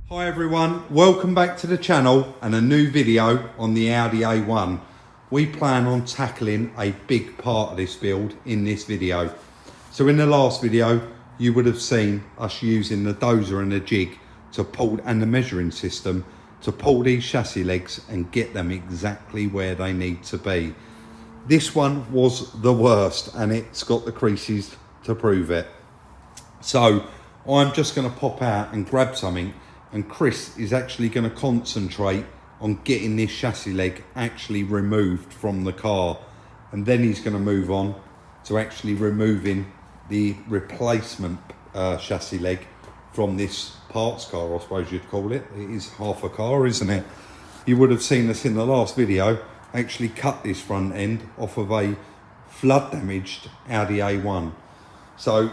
Hi everyone, welcome back to the channel and a new video on the Audi A1. We plan on tackling a big part of this build in this video. So in the last video, you would have seen us using the dozer and the jig to pull, and the measuring system to pull these chassis legs and get them exactly where they need to be. This one was the worst and it's got the creases to prove it. So I'm just going to pop out and grab something, and Chris is actually going to concentrate on getting this chassis leg actually removed from the car, and then he's going to move on to actually removing the replacement chassis leg from this parts car, I suppose you'd call it. It is half a car, isn't it? You would have seen us in the last video actually cut this front end off of a flood damaged Audi A1. So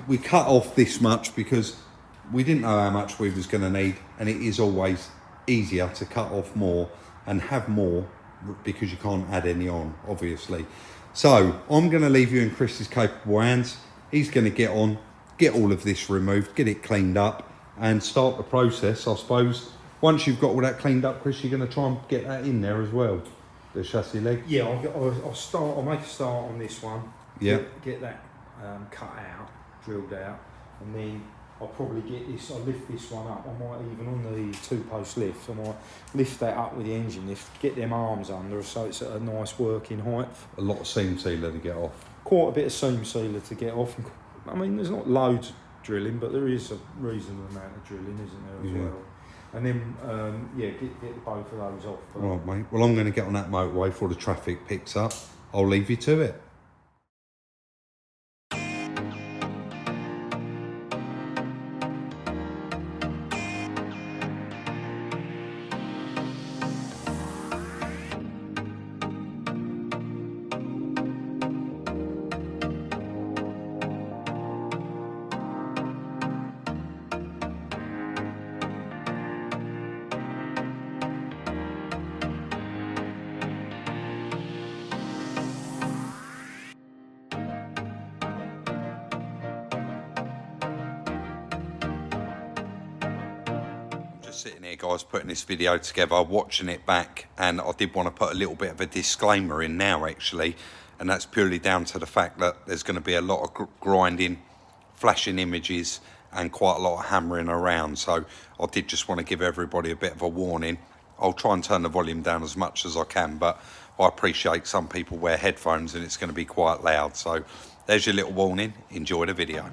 we cut off this much because we didn't know how much we was going to need, and it is always easier to cut off more and have more because you can't add any on, obviously. So I'm going to leave you in Chris's capable hands. He's going to get on, get all of this removed, get it cleaned up and start the process. I suppose once you've got all that cleaned up, Chris, you're going to try and get that in there as well, the chassis leg. Yeah, I'll make a start on this one. Yeah. Get that cut out, drilled out, and then I'll probably get this, I'll lift this one up. I might even, on the two-post lift, I might lift that up with the engine lift, get them arms under so it's at a nice working height. A lot of seam sealer to get off. Quite a bit of seam sealer to get off. I mean, there's not loads of drilling, but there is a reasonable amount of drilling, isn't there, as well. And then, yeah, get both of those off. All right, mate. Well, I'm going to get on that motorway before the traffic picks up. I'll leave you to it. Sitting here, guys, putting this video together, watching it back, and I did want to put a little bit of a disclaimer in now, actually, and that's purely down to the fact that there's going to be a lot of grinding, flashing images, and quite a lot of hammering around. So I did just want to give everybody a bit of a warning. I'll try and turn the volume down as much as I can, but I appreciate some people wear headphones and it's going to be quite loud. So there's your little warning. Enjoy the video.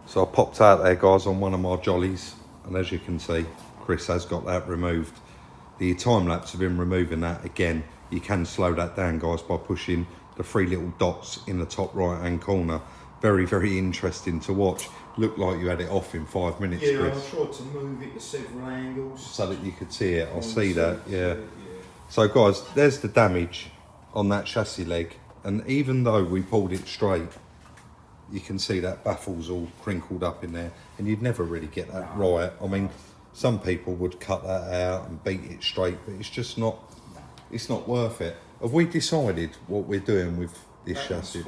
So I popped out there, guys, on one of my jollies, and as you can see, Chris has got that removed. The time lapse of him removing that, again, you can slow that down, guys, by pushing the three little dots in the top right hand corner. Very, very interesting to watch. Looked like you had it off in 5 minutes, yeah, Chris. I tried to move it to several angles so that you could see it. I'll see that, yeah. So guys, there's the damage on that chassis leg, and even though we pulled it straight, you can see that baffle's all crinkled up in there, and you'd never really get that right. I mean, some people would cut that out and beat it straight, but it's just not, it's not worth it. Have we decided what we're doing with this chassis?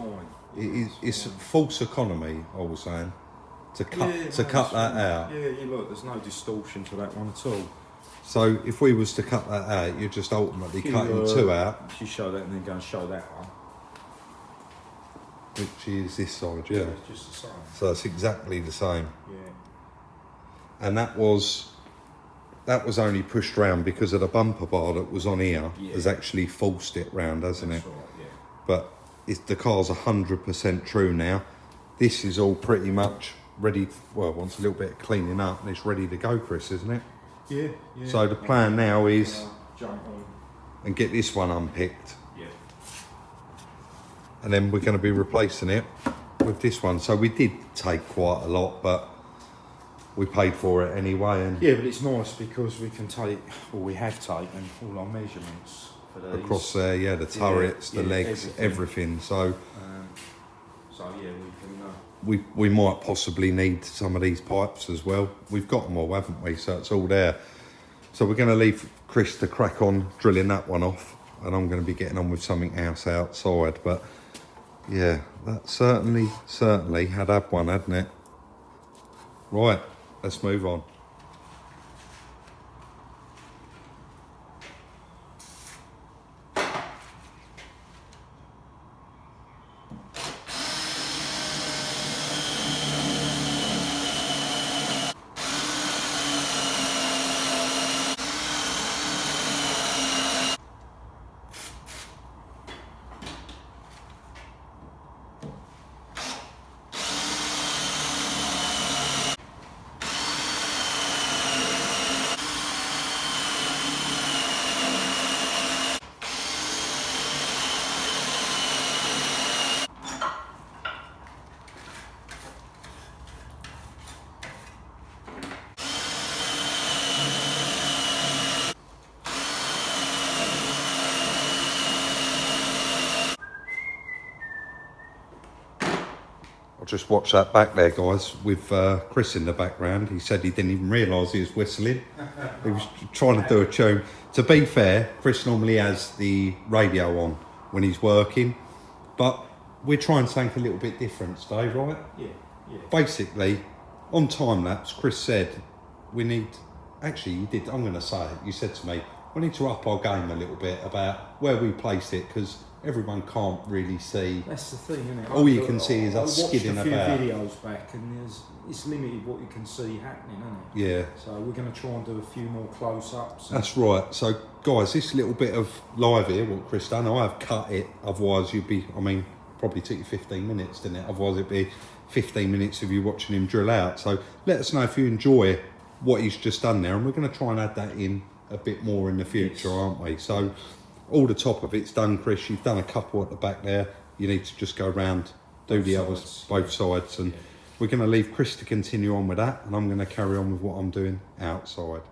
It's false economy, I was saying, to cut that out. Yeah, look, there's no distortion to that one at all. So if we was to cut that out, you're just ultimately cutting two out. If you show that and then go and show that one. Which is this side, yeah. It's just the same. So it's exactly the same. Yeah. And that was only pushed round because of the bumper bar that was on here. Has actually forced it round, hasn't it? Right, yeah. But the car's 100% true now. This is all pretty much ready. Well, wants a little bit of cleaning up, and it's ready to go, Chris, isn't it? Yeah. So the plan now is jump on and get this one unpicked. Yeah. And then we're going to be replacing it with this one. So we did take quite a lot, but we paid for it anyway. And yeah, but it's nice because we can take, or we have taken all our measurements for these. Across there, yeah, the turrets, the legs, everything. So yeah, we can. We might possibly need some of these pipes as well. We've got them all, haven't we? So it's all there. So we're going to leave Chris to crack on drilling that one off, and I'm going to be getting on with something else outside. But yeah, that certainly had one, hadn't it? Right, let's move on. I'll just watch that back there, guys, with Chris in the background. He said he didn't even realise he was whistling. He was trying to do a tune. To be fair, Chris normally has the radio on when he's working, but we're trying something a little bit different today, right? Yeah. Basically, on time lapse, Chris said we need. Actually, you did. I'm going to say it. You said to me, we need to up our game a little bit about where we placed it, because everyone can't really see. That's the thing, isn't it? All you can see is us skidding about. I watched a few videos back, and it's limited what you can see happening, isn't it? Yeah. So we're going to try and do a few more close-ups. That's right. So, guys, this little bit of live here, what Chris done, I have cut it. Otherwise, you'd be. I mean, probably took you 15 minutes, didn't it? Otherwise, it'd be 15 minutes of you watching him drill out. So, let us know if you enjoy what he's just done there, and we're going to try and add that in a bit more in the future, aren't we? So. All the top of it's done, Chris. You've done a couple at the back there. You need to just go around, do the others, both sides. And we're going to leave Chris to continue on with that. And I'm going to carry on with what I'm doing outside.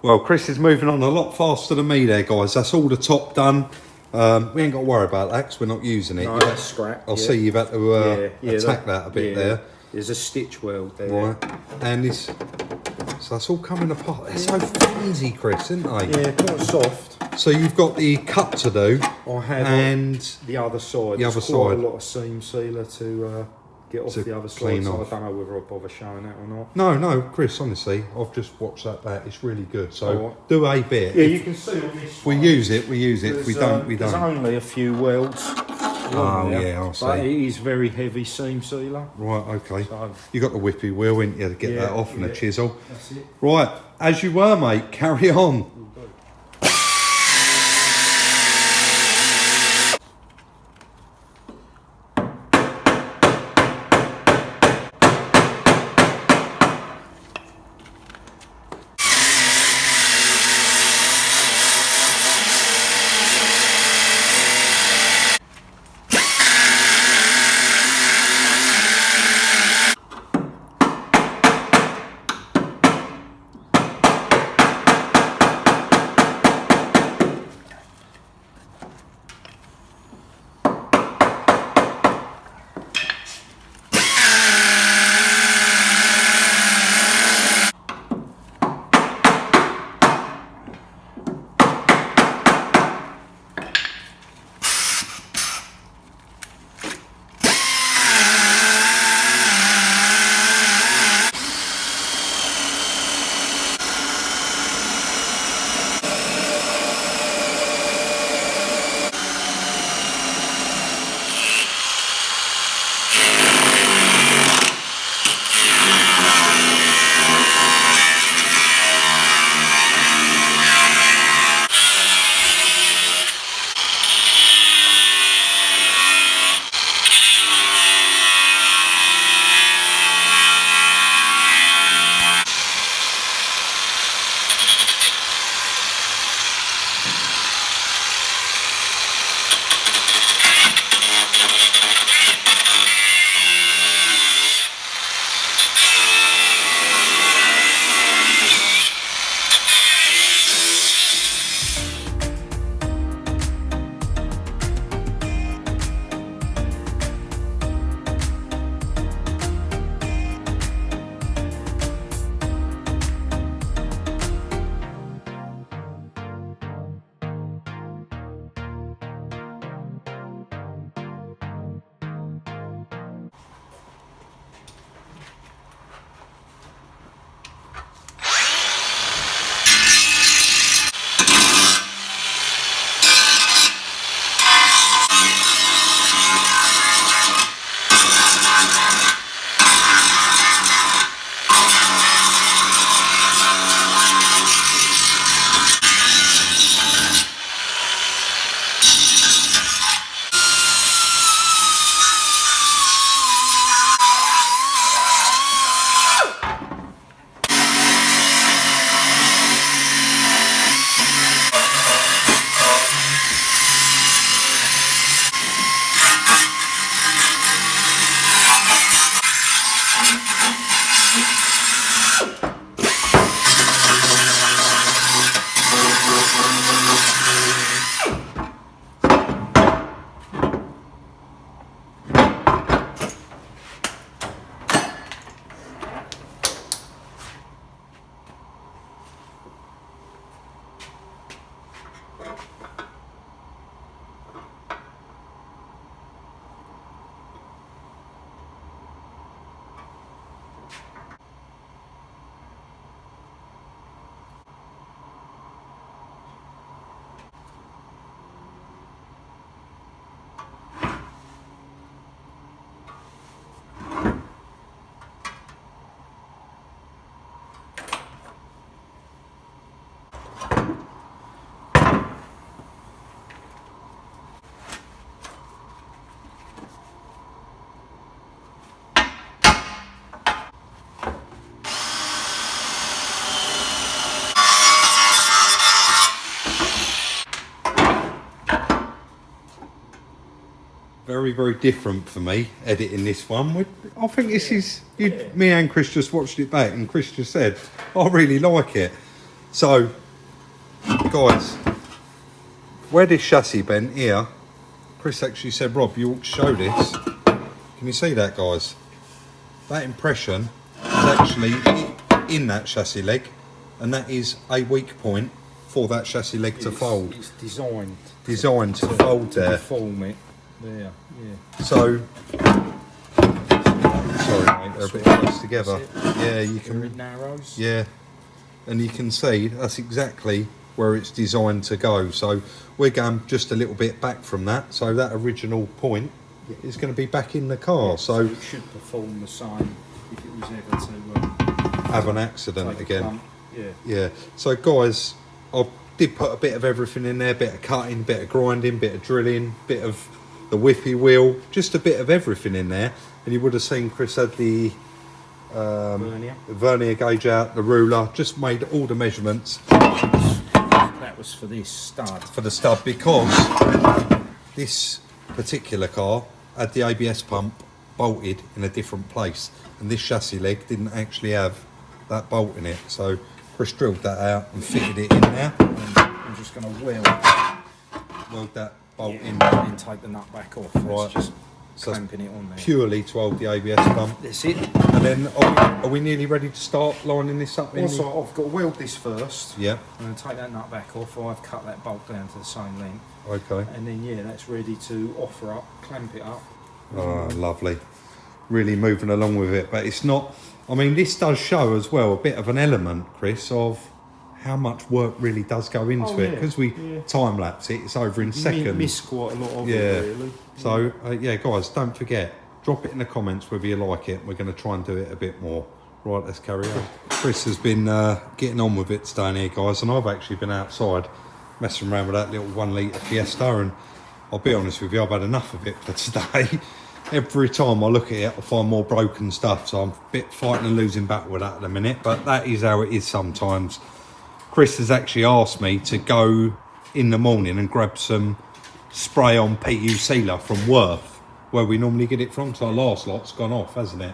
Well, Chris is moving on a lot faster than me there, guys. That's all the top done. We ain't got to worry about that because we're not using it. No, that's scrap. I'll see you've had to attack that a bit there. There's a stitch weld there. Right. And this, so that's all coming apart. They're so flimsy, Chris, aren't they? Yeah, quite soft. So you've got the cut to do. I have. And the other side. The other There's quite side. a lot of seam sealer to get off the other side. So I don't know whether I'll bother showing that or not. No, Chris, honestly, I've just watched that back. It's really good. So right. do a bit. Yeah, you can see on this. If we use it, we use it. If we don't, we don't. There's only a few welds. Oh, yeah, I'll see. But it is very heavy seam sealer. Right, okay. So, You got the whippy wheel, ain't you, to get that off and a chisel. That's it. Right, as you were, mate, carry on. very, very different for me editing this one. I think this is, me and Chris just watched it back and Chris just said, I really like it. So, guys, where this chassis bent here, Chris actually said, Rob, you ought to show this. Can you see that, guys? That impression is actually in that chassis leg, and that is a weak point for that chassis leg to fold. It's designed to fold there. Form it there, yeah. So, sorry mate, they're a bit close together. Yeah, you can. It narrows. Yeah, and you can see that's exactly where it's designed to go. So we're going just a little bit back from that. So that original point is going to be back in the car. So it should perform the same if it was ever to have an accident again. Bump. Yeah. So guys, I did put a bit of everything in there, bit of cutting, bit of grinding, bit of drilling, bit of the whippy wheel, just a bit of everything in there. And you would have seen Chris had the vernier gauge out, the ruler, just made all the measurements. That was for this stud. For the stud, because this particular car had the ABS pump bolted in a different place, and this chassis leg didn't actually have that bolt in it. So Chris drilled that out and fitted it in there. I'm just going to weld that bolt in and then take the nut back off. Right. It's just So clamping it on there. Purely to hold the ABS pump. That's it. And then are we nearly ready to start lining this up? Also, I've got to weld this first. Yeah. And then take that nut back off, or I've cut that bolt down to the same length. Okay. And then, yeah, that's ready to offer up, clamp it up. Oh, lovely. Really moving along with it. But it's not, I mean, this does show as well a bit of an element, Chris, of how much work really does go into it. Because we time lapse it, it's over in seconds. Miss quite a lot of it, really. So, yeah, guys, don't forget, drop it in the comments whether you like it. We're going to try and do it a bit more. Right, let's carry on. Chris has been getting on with it down here, guys, and I've actually been outside messing around with that little 1 litre Fiesta, and I'll be honest with you, I've had enough of it for today. Every time I look at it, I find more broken stuff, so I'm a bit fighting and losing battle with that at the minute, but that is how it is sometimes. Chris has actually asked me to go in the morning and grab some spray on PU sealer from Worth, where we normally get it from, so our last lot's gone off, hasn't it?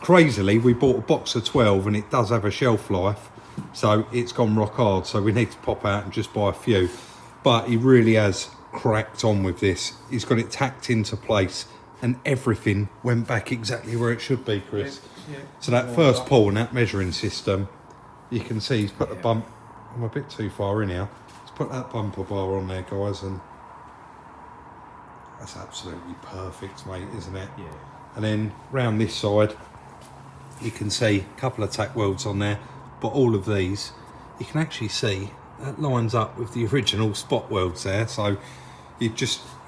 Crazily, we bought a box of 12 and it does have a shelf life, so it's gone rock hard, so we need to pop out and just buy a few. But he really has cracked on with this. He's got it tacked into place and everything went back exactly where it should be, Chris. Yeah. So that first pull and that measuring system, you can see he's put the bump, I'm a bit too far in here, he's put that bumper bar on there, guys, and that's absolutely perfect, mate, isn't it? Yeah. And then round this side, you can see a couple of tack welds on there, but all of these, you can actually see that lines up with the original spot welds there. So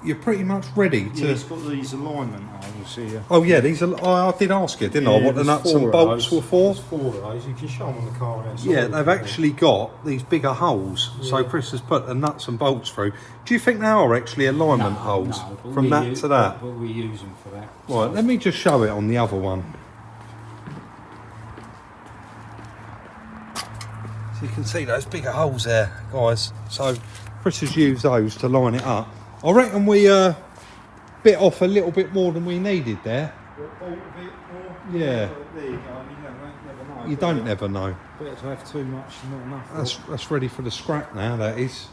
you're pretty much ready to. Yeah, it's got these alignment holes here. Oh yeah, these are. I did ask you, didn't I? What the nuts and bolts were for? There's 4 of those. You can show them on the car outside. Yeah, they've actually got these bigger holes. Yeah. So Chris has put the nuts and bolts through. Do you think they are actually alignment holes from that to that? But we use them for that. Right, let me just show it on the other one. So you can see those bigger holes there, guys. So Chris has used those to line it up. I reckon we bit off a little bit more than we needed there. A bit more? Yeah. There you go. Never know. You don't never know. Better to have too much than not enough. That's ready for the scrap now, that is.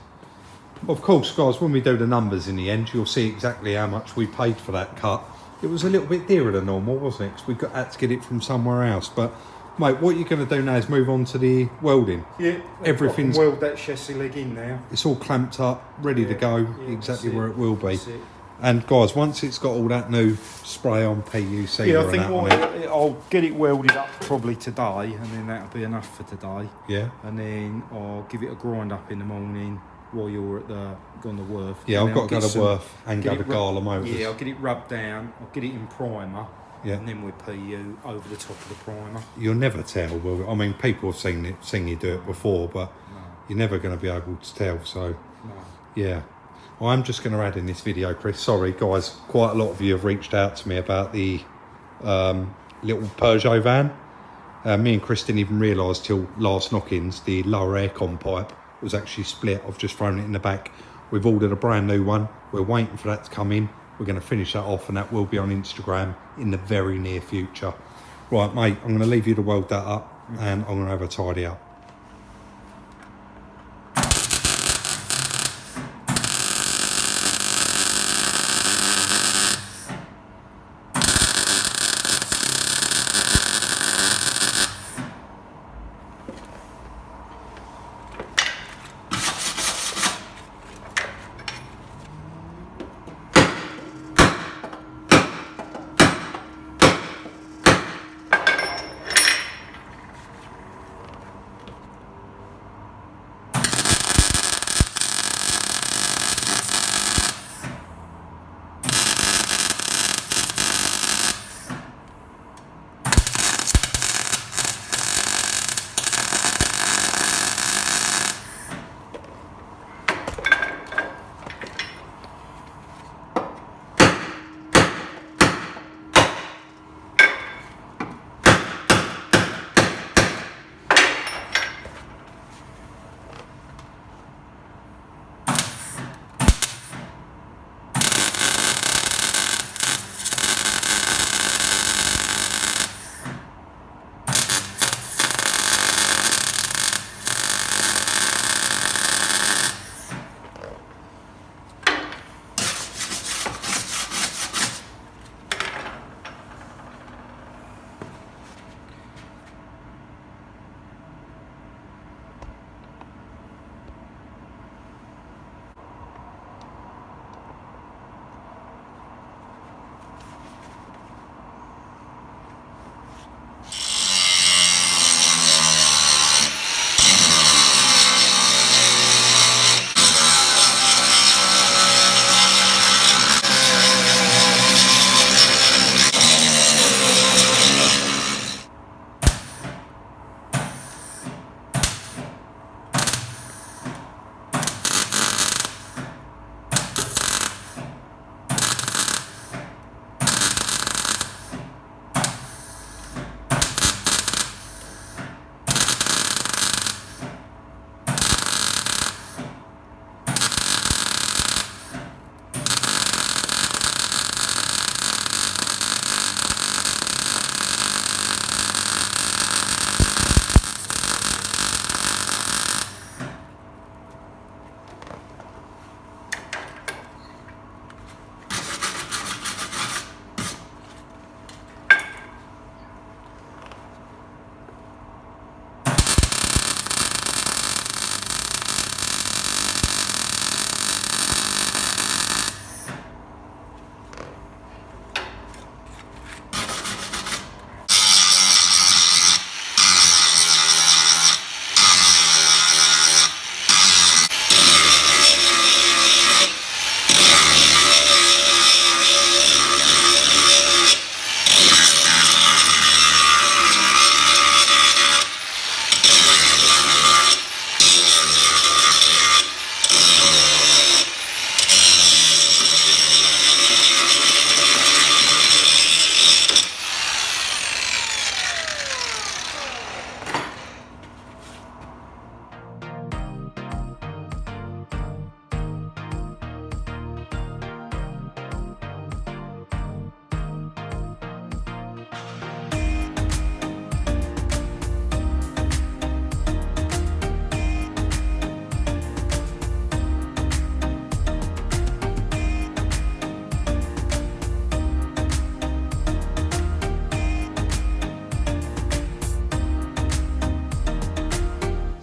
Of course, guys, when we do the numbers in the end, you'll see exactly how much we paid for that cut. It was a little bit dearer than normal, wasn't it? Because we had to get it from somewhere else. But mate, what you're going to do now is move on to the welding. Yeah, everything's weld that chassis leg in now. It's all clamped up, ready to go, exactly where it will be. That's it. And guys, once it's got all that new spray on PU sealer, I think I'll get it welded up probably today, and then that'll be enough for today. Yeah. And then I'll give it a grind up in the morning while you're at gone to Worth. Yeah, I've got to go to Worth and go to Gala Motors. Yeah, I'll get it rubbed down. I'll get it in primer. Yeah. And then with PU over the top of the primer. You'll never tell, will you? I mean, people have seen you do it before, but you're never going to be able to tell. So, yeah. I'm just going to add in this video, Chris. Sorry, guys. Quite a lot of you have reached out to me about the little Peugeot van. Me and Chris didn't even realise till last knockings the lower aircon pipe was actually split. I've just thrown it in the back. We've ordered a brand new one. We're waiting for that to come in. we're going to finish that off, and that will be on Instagram in the very near future. Right, mate, I'm going to leave you to weld that up, and I'm going to have a tidy up.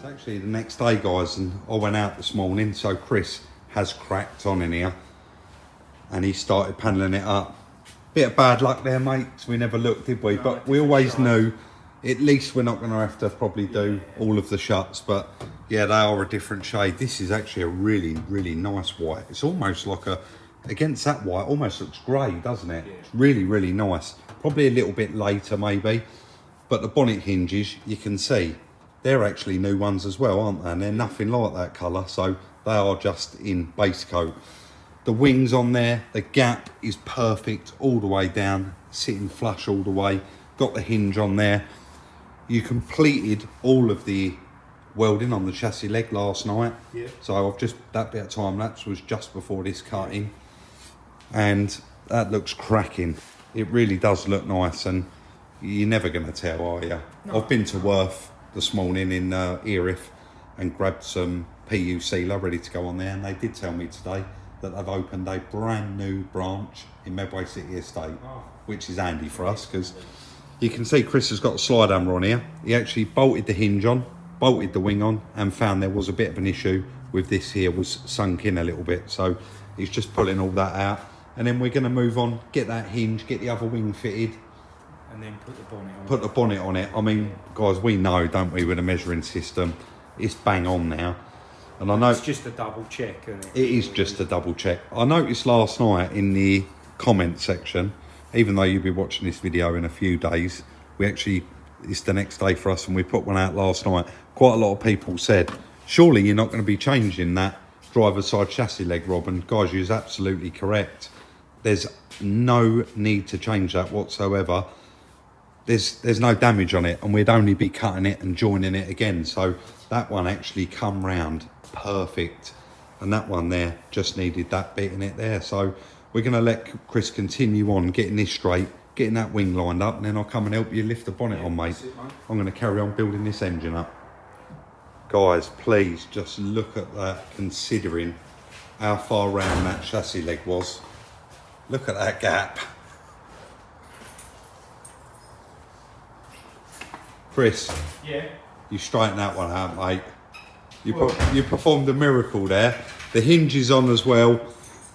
Actually the next day, guys, and I went out this morning, so Chris has cracked on in here and he started paneling it up. Bit of bad luck there, mate, 'cause we never looked, did we? No, but we always knew at least we're not going to have to probably do all of the shuts, but yeah, they are a different shade. This is actually a really, really nice white. It's almost like a, against that white, almost looks grey, doesn't it? Yeah. It's really, really nice. Probably a little bit later maybe, but the bonnet hinges, you can see, they're actually new ones as well, aren't they? And they're nothing like that colour, so they are just in base coat. The wings on there, the gap is perfect all the way down, sitting flush all the way. Got the hinge on there. You completed all of the welding on the chassis leg last night. Yeah. So I've just, that bit of time lapse was just before this cutting. and that looks cracking. It really does look nice, and you're never going to tell, are you? No. I've been to Worth this morning in Erith and grabbed some PU sealer ready to go on there, and they did tell me today that they've opened a brand new branch in Medway City Estate, which is handy for us because you can see Chris has got a slide hammer on here. He actually bolted the hinge on, bolted the wing on, and found there was a bit of an issue with this here, was sunk in a little bit. So he's just pulling all that out, and then we're going to move on, get that hinge, get the other wing fitted, and then put the bonnet on. Put the bonnet on it. I mean, guys, we know, don't we, with a measuring system, it's bang on now. And I know it's just a double check, isn't it? It is just a double check. I noticed last night in the comment section, even though you'll be watching this video in a few days, it's the next day for us, and we put one out last night. Quite a lot of people said, surely you're not going to be changing that driver's side chassis leg, Rob. And guys, you're absolutely correct. There's no need to change that whatsoever. There's no damage on it, and we'd only be cutting it and joining it again. So that one actually come round perfect, and that one there just needed that bit in it there. So we're going to let Chris continue on getting this straight, getting that wing lined up, and then I'll come and help you lift the bonnet on, mate. I'm going to carry on building this engine up. Guys, please just look at that, considering how far round that chassis leg was. Look at that gap. Chris, Yeah. you straighten that one out, mate. You performed a miracle there. The hinge is on as well,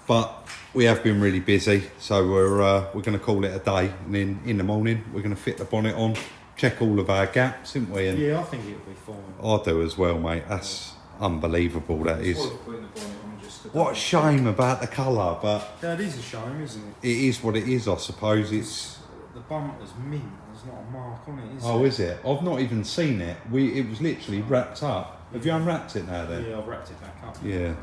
but we have been really busy, so we're going to call it a day. And then in the morning, we're going to fit the bonnet on, check all of our gaps, isn't we? And Yeah, I think it'll be fine. I do as well, mate. That's unbelievable, that is. Putting the bonnet on just to What a shame about the colour, but That is a shame, isn't it? it is what it is, I suppose. It's The bumper's mint. There's not a mark on it, is Oh, there? is it? I've not even seen it. It was literally wrapped up. Have you unwrapped it now then? Yeah, I've wrapped it back up. Yeah.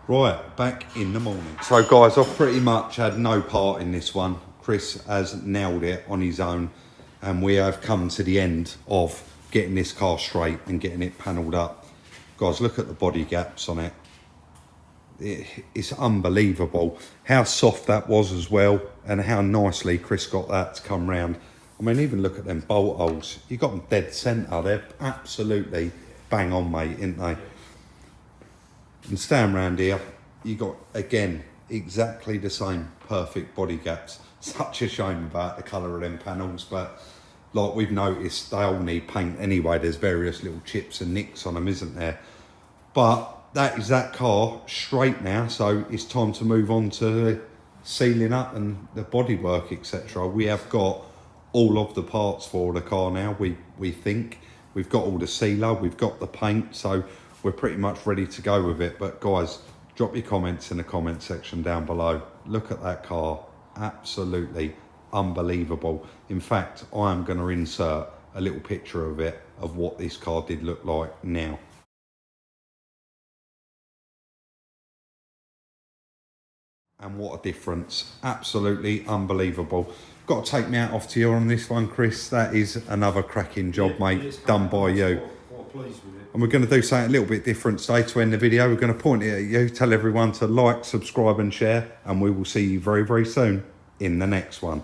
Right, back in the morning. So guys, I've pretty much had no part in this one. Chris has nailed it on his own, and we have come to the end of getting this car straight and getting it panelled up. Guys, look at the body gaps on it. It's unbelievable how soft that was as well, and how nicely Chris got that to come round. I mean, even look at them bolt holes. You got them dead centre. They're absolutely bang on, mate, ain't they? And staying around here, you got, again, exactly the same perfect body gaps. Such a shame about the colour of them panels, but like we've noticed, they all need paint anyway. There's various little chips and nicks on them, isn't there? But that is that car straight now, so it's time to move on to sealing up and the bodywork, etc. We have got all of the parts for the car now. We think we've got all the sealer, we've got the paint, so we're pretty much ready to go with it. But guys, drop your comments in the comment section down below. Look at that car, absolutely unbelievable. In fact, I am going to insert a little picture of it, of what this car did look like now. And what a difference, absolutely unbelievable. Got to take me out off to you on this one, Chris. That is another cracking job, mate, done by you. Quite pleased with it. And we're going to do something a little bit different today to end the video. We're going to point it at you, tell everyone to like, subscribe and share, and we will see you very, very soon in the next one.